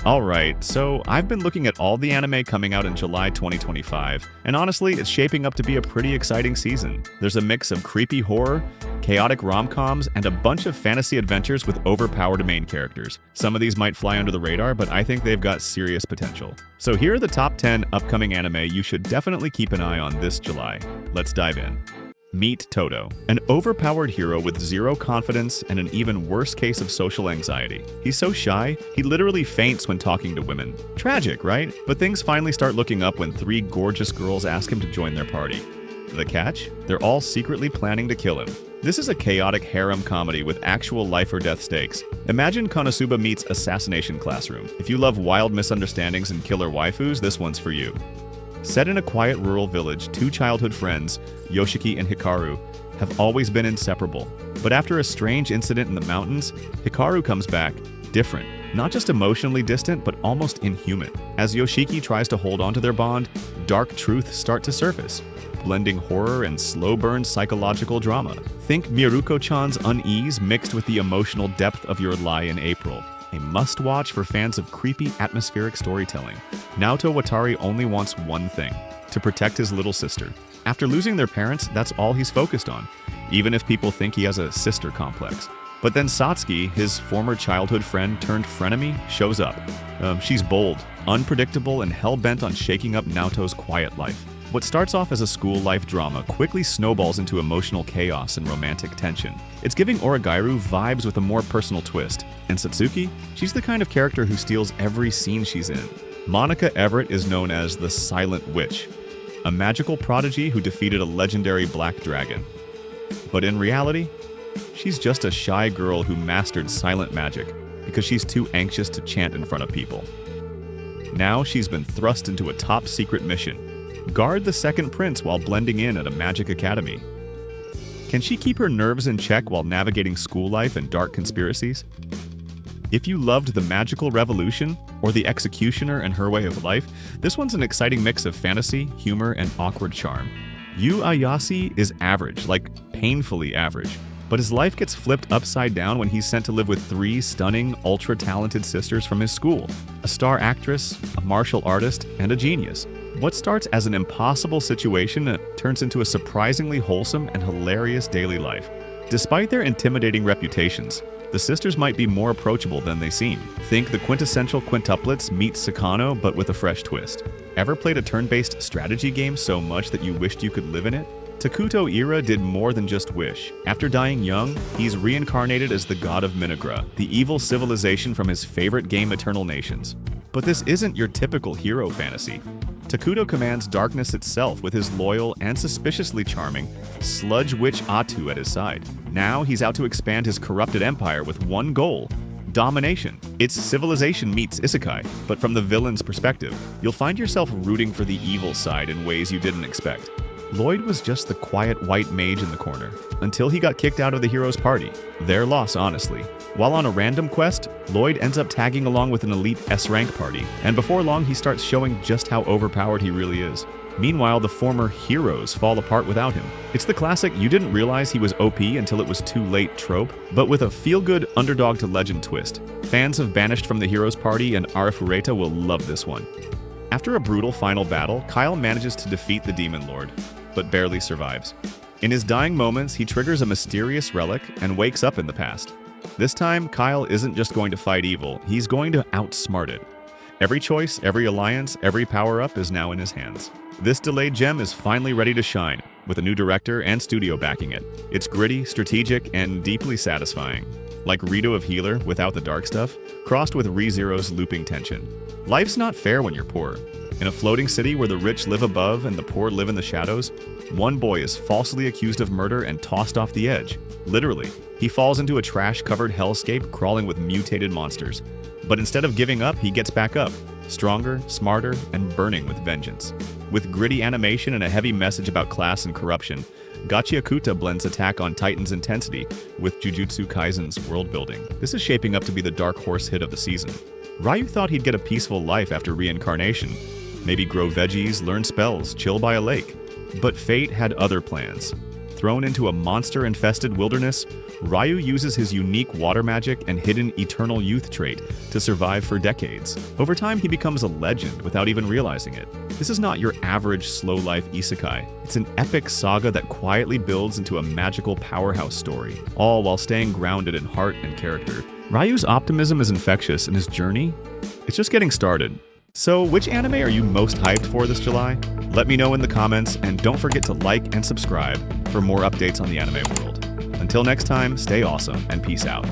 Alright, so I've been looking at all the anime coming out in July 2025, and honestly, it's shaping up to be a pretty exciting season. There's a mix of creepy horror, chaotic rom-coms, and a bunch of fantasy adventures with overpowered main characters. Some of these might fly under the radar, but I think they've got serious potential. So here are the top 10 upcoming anime you should definitely keep an eye on this July. Let's dive in. Meet Toto, an overpowered hero with zero confidence and an even worse case of social anxiety. He's so shy, he literally faints when talking to women. Tragic, right? But things finally start looking up when three gorgeous girls ask him to join their party. The catch? They're all secretly planning to kill him. This is a chaotic harem comedy with actual life or death stakes. Imagine Konosuba meets Assassination Classroom. If you love wild misunderstandings and killer waifus, this one's for you. Set in a quiet rural village, two childhood friends, Yoshiki and Hikaru, have always been inseparable. But after a strange incident in the mountains, Hikaru comes back, different. Not just emotionally distant, but almost inhuman. As Yoshiki tries to hold on to their bond, dark truths start to surface, blending horror and slow-burn psychological drama. Think Miruko-chan's unease mixed with the emotional depth of Your Lie in April. A must-watch for fans of creepy, atmospheric storytelling. Naoto Watari only wants one thing: to protect his little sister. After losing their parents, that's all he's focused on, even if people think he has a sister complex. But then Satsuki, his former childhood friend turned frenemy, shows up. She's bold, unpredictable, and hell-bent on shaking up Naoto's quiet life. What starts off as a school life drama quickly snowballs into emotional chaos and romantic tension. It's giving Origairu vibes with a more personal twist. And Satsuki? She's the kind of character who steals every scene she's in. Monica Everett is known as the Silent Witch, a magical prodigy who defeated a legendary black dragon. But in reality, she's just a shy girl who mastered silent magic because she's too anxious to chant in front of people. Now she's been thrust into a top-secret mission: guard the second prince while blending in at a magic academy. Can she keep her nerves in check while navigating school life and dark conspiracies? If you loved The Magical Revolution or The Executioner and Her Way of Life, this one's an exciting mix of fantasy, humor, and awkward charm. Yu Ayase is average, like painfully average, but his life gets flipped upside down when he's sent to live with three stunning, ultra-talented sisters from his school: a star actress, a martial artist, and a genius. What starts as an impossible situation turns into a surprisingly wholesome and hilarious daily life. Despite their intimidating reputations, the sisters might be more approachable than they seem. Think the quintessential quintuplets meet Sakano, but with a fresh twist. Ever played a turn-based strategy game so much that you wished you could live in it? Takuto Ira did more than just wish. After dying young, he's reincarnated as the god of Minigra, the evil civilization from his favorite game Eternal Nations. But this isn't your typical hero fantasy. Takuto commands darkness itself with his loyal and suspiciously charming sludge witch Atu at his side. Now he's out to expand his corrupted empire with one goal: domination. It's civilization meets isekai, but from the villain's perspective. You'll find yourself rooting for the evil side in ways you didn't expect. Lloyd was just the quiet white mage in the corner, until he got kicked out of the hero's party. Their loss, honestly. While on a random quest, Lloyd ends up tagging along with an elite S-rank party, and before long he starts showing just how overpowered he really is. Meanwhile, the former heroes fall apart without him. It's the classic "you didn't realize he was OP until it was too late" trope, but with a feel-good underdog-to-legend twist. Fans of Banished from the Heroes Party and Arifureta will love this one. After a brutal final battle, Kyle manages to defeat the Demon Lord, but barely survives. In his dying moments, he triggers a mysterious relic and wakes up in the past. This time, Kyle isn't just going to fight evil, he's going to outsmart it. Every choice, every alliance, every power-up is now in his hands. This delayed gem is finally ready to shine, with a new director and studio backing it. It's gritty, strategic, and deeply satisfying. Like Rito of Healer without the dark stuff, crossed with ReZero's looping tension. Life's not fair when you're poor. In a floating city where the rich live above and the poor live in the shadows, one boy is falsely accused of murder and tossed off the edge. Literally. He falls into a trash-covered hellscape crawling with mutated monsters. But instead of giving up, he gets back up, stronger, smarter, and burning with vengeance. With gritty animation and a heavy message about class and corruption, Gachi blends Attack on Titan's intensity with Jujutsu Kaisen's world-building. This is shaping up to be the dark horse hit of the season. Ryu thought he'd get a peaceful life after reincarnation. Maybe grow veggies, learn spells, chill by a lake. But fate had other plans. thrown into a monster-infested wilderness, Ryu uses his unique water magic and hidden eternal youth trait to survive for decades. Over time, he becomes a legend without even realizing it. This is not your average slow-life isekai. It's an epic saga that quietly builds into a magical powerhouse story, all while staying grounded in heart and character. Ryu's optimism is infectious, and his journey? It's just getting started. So, which anime are you most hyped for this July? Let me know in the comments, and don't forget to like and subscribe for more updates on the anime world. Until next time, stay awesome and peace out.